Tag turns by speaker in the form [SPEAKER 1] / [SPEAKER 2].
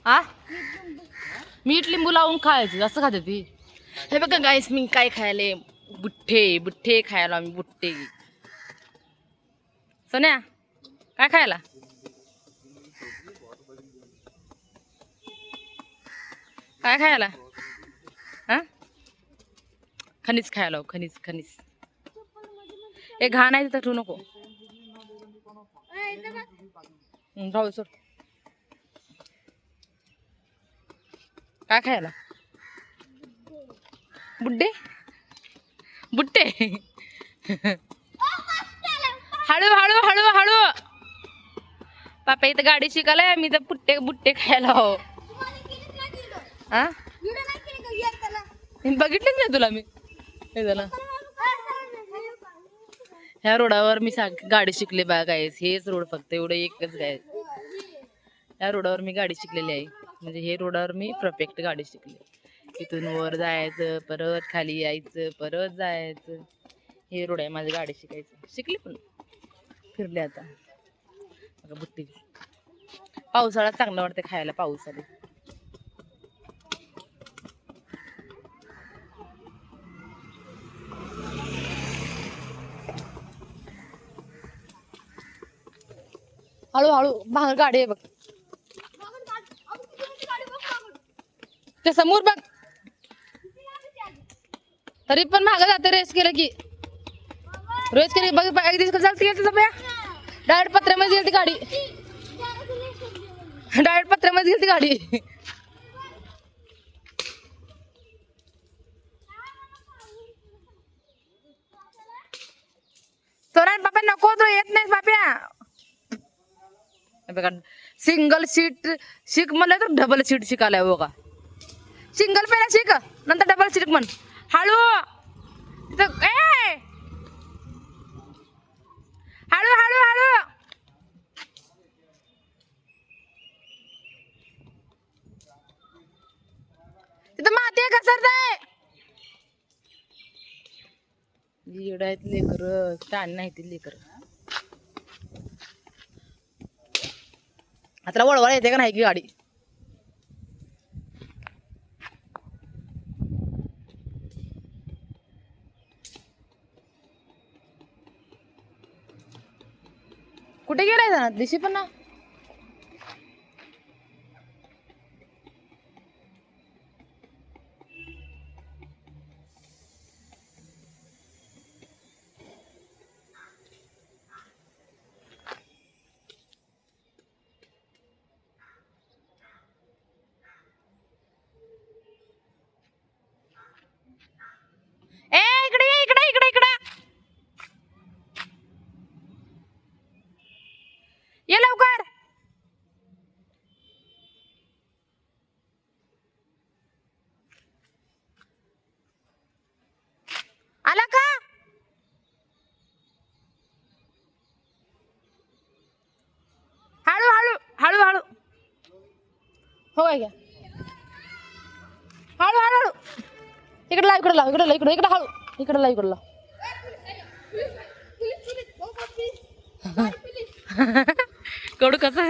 [SPEAKER 1] आ मीठ लिंबू लावून खायचं असं खाते ती. हे बघा गाईस मी काय खायले बुठ्ठे खायला आम्ही बुठ्ठे. सोन्या काय खायला? काय खायला? हा खनिज खायला खनिज. हे घाण आहे तिथं ठेवू नको. राहू सोड. काय खायला? बुट्टे हळू. पापा इथं गाडी शिकायला मी तर बुट्टे खायला हो. हा बघितलेच नाही तुला मी. हे झालं ह्या रोडावर मी गाडी शिकले बघा गायस. हेच रोड फक्त एवढं एकच गाय. ह्या रोडावर मी गाडी शिकलेली आहे. म्हणजे हे रोडावर मी परफेक्ट गाडी शिकले. इथून वर जायचं परत खाली यायचं परत जायचं. हे रोड आहे माझी गाडी शिकायचं. शिकली पण फिरले आता. बुट्टी पावसाळा चांगला वाटते खायला. पाऊस आले हळू बाहेर गाडी आहे बघ. ते समोर बघ. तरी पण मागं जाते रेस केलं की. बघ एक दिवस चालते डायरेक्ट पत्र्यामध्ये गेली ती गाडी. डायरेक्ट पत्र्यामध्ये गेली ती गाडी. सोना बापा नको तो येत नाही बाप्या. बघा सिंगल सीट शिक म्हणलं तर डबल सीट शिकायला बघा. सिंगल पहिला शिक नंतर डबल सीट म्हण. हळू हळू तिथं माती घसरतंय. येड आहेत लेकर. ताण नाही ती लेकर. आता वळवळ येते का नाही की गाडी. कुठे गेलाय ना दिशी पण ना. इकडे ये लवकर. आला का? हळू हो काय. हळू इकडे लाव इकडे लाव. कडू कसं